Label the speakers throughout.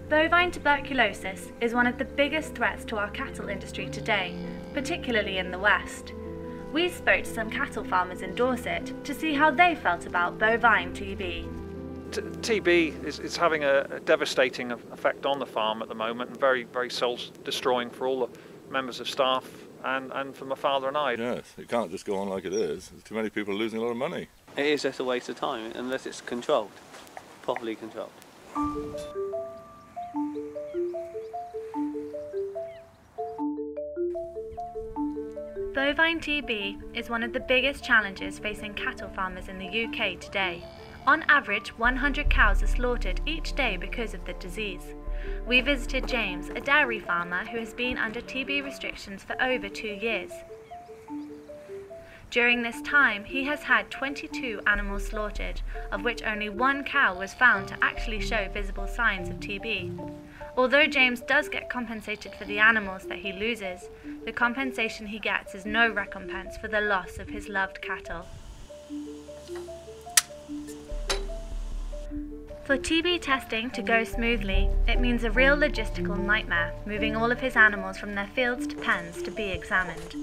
Speaker 1: Bovine tuberculosis is one of the biggest threats to our cattle industry today, particularly in the West. We spoke to some cattle farmers in Dorset to see how they felt about bovine TB.
Speaker 2: TB is having a devastating effect on the farm at the moment, and very, very soul destroying for all the members of staff and for my father and I.
Speaker 3: Yes, it can't just go on like it is. There's too many people losing a lot of money.
Speaker 4: It is just a waste of time unless it's controlled, properly controlled.
Speaker 1: Bovine TB is one of the biggest challenges facing cattle farmers in the UK today. On average, 100 cows are slaughtered each day because of the disease. We visited James, a dairy farmer who has been under TB restrictions for over 2 years. During this time, he has had 22 animals slaughtered, of which only 1 cow was found to actually show visible signs of TB. Although James does get compensated for the animals that he loses, the compensation he gets is no recompense for the loss of his loved cattle. For TB testing to go smoothly, it means a real logistical nightmare, moving all of his animals from their fields to pens to be examined.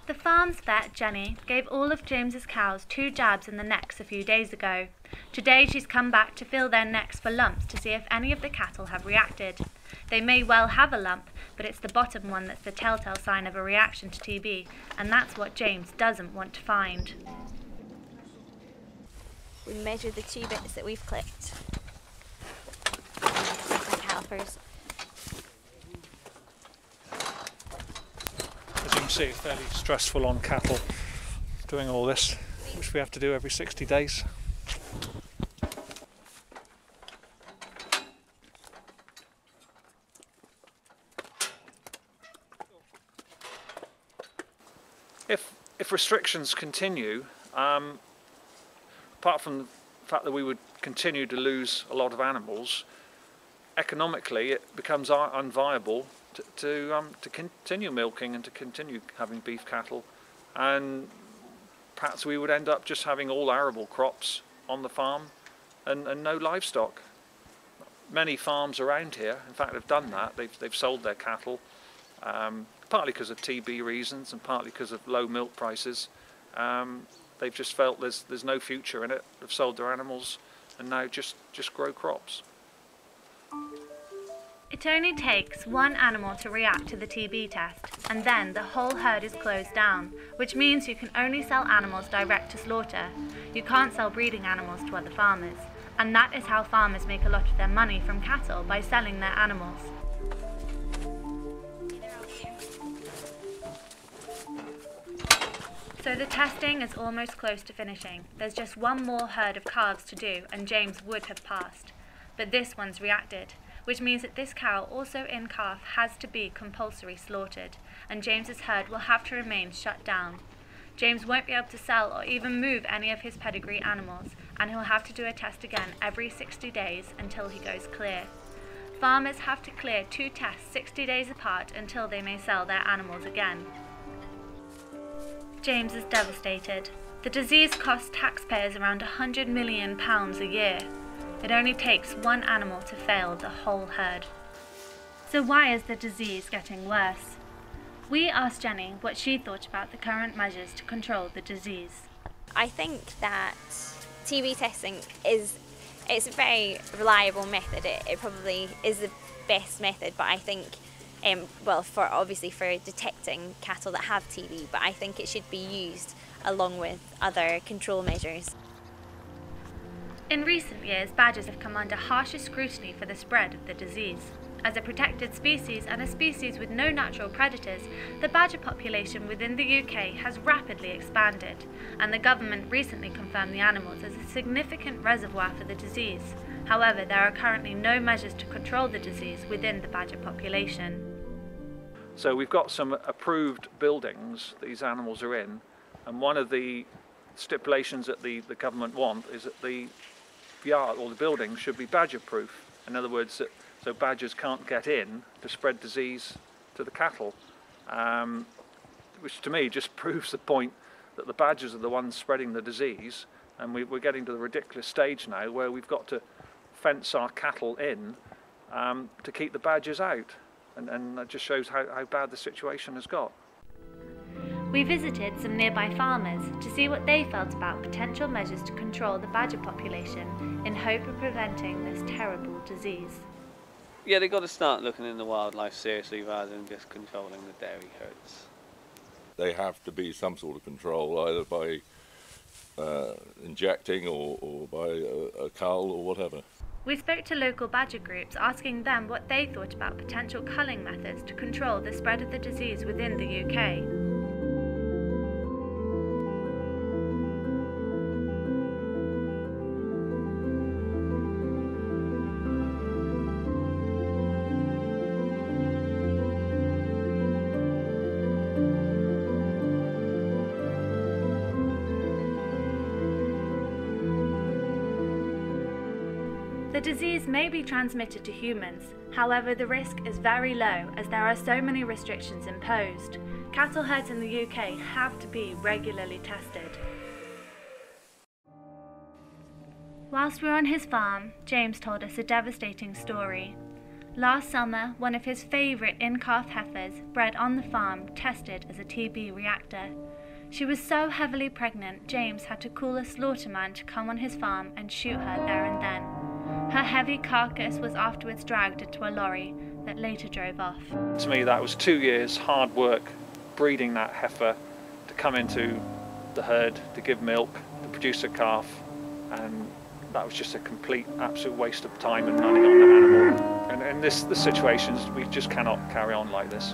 Speaker 1: The farm's vet, Jenny, gave all of James's cows 2 jabs in the necks a few days ago. Today she's come back to feel their necks for lumps to see if any of the cattle have reacted. They may well have a lump, but it's the bottom one that's the telltale sign of a reaction to TB, and that's what James doesn't want to find.
Speaker 5: We measured the 2 bits that we've clipped. The calipers.
Speaker 2: As you can see, it's fairly stressful on cattle doing all this, which we have to do every 60 days. If restrictions continue, apart from the fact that we would continue to lose a lot of animals, economically it becomes unviable to continue milking and to continue having beef cattle, and perhaps we would end up just having all arable crops on the farm and no livestock. Many farms around here, in fact, have done that. They've sold their cattle, partly because of TB reasons and partly because of low milk prices. They've just felt there's no future in it. They've sold their animals and now just grow crops.
Speaker 1: It only takes 1 animal to react to the TB test, and then the whole herd is closed down, which means you can only sell animals direct to slaughter. You can't sell breeding animals to other farmers, and that is how farmers make a lot of their money from cattle, by selling their animals. So the testing is almost close to finishing. There's just 1 more herd of calves to do, and James would have passed. But this one's reacted, which means that this cow, also in calf, has to be compulsory slaughtered, and James's herd will have to remain shut down. James won't be able to sell or even move any of his pedigree animals, and he'll have to do a test again every 60 days until he goes clear. Farmers have to clear 2 tests 60 days apart until they may sell their animals again. James is devastated. The disease costs taxpayers around £100 million a year. It only takes 1 animal to fail the whole herd. So why is the disease getting worse? We asked Jenny what she thought about the current measures to control the disease.
Speaker 5: I think that TB testing it's a very reliable method. It probably is the best method, but I think well, obviously for detecting cattle that have TB, but I think it should be used along with other control measures.
Speaker 1: In recent years, badgers have come under harsher scrutiny for the spread of the disease. As a protected species and a species with no natural predators, the badger population within the UK has rapidly expanded, and the government recently confirmed the animals as a significant reservoir for the disease. However, there are currently no measures to control the disease within the badger population.
Speaker 2: So we've got some approved buildings these animals are in, and one of the stipulations that the government want is that the yard or the building should be badger proof. In other words, so badgers can't get in to spread disease to the cattle. which to me just proves the point that the badgers are the ones spreading the disease, and we're getting to the ridiculous stage now where we've got to fence our cattle in to keep the badgers out, and that just shows how bad the situation has got.
Speaker 1: We visited some nearby farmers to see what they felt about potential measures to control the badger population in hope of preventing this terrible disease.
Speaker 4: Yeah, they've got to start looking in the wildlife seriously rather than just controlling the dairy herds.
Speaker 3: They have to be some sort of control, either by injecting or by a cull or whatever.
Speaker 1: We spoke to local badger groups asking them what they thought about potential culling methods to control the spread of the disease within the UK. The disease may be transmitted to humans, however the risk is very low as there are so many restrictions imposed. Cattle herds in the UK have to be regularly tested. Whilst we were on his farm, James told us a devastating story. Last summer, one of his favourite in-calf heifers bred on the farm tested as a TB reactor. She was so heavily pregnant, James had to call a slaughterman to come on his farm and shoot her there and then. Her heavy carcass was afterwards dragged into a lorry that later drove off.
Speaker 2: To me, that was 2 years hard work breeding that heifer to come into the herd, to give milk, to produce a calf, and that was just a complete, absolute waste of time and money on the animal. And in this situations, we just cannot carry on like this.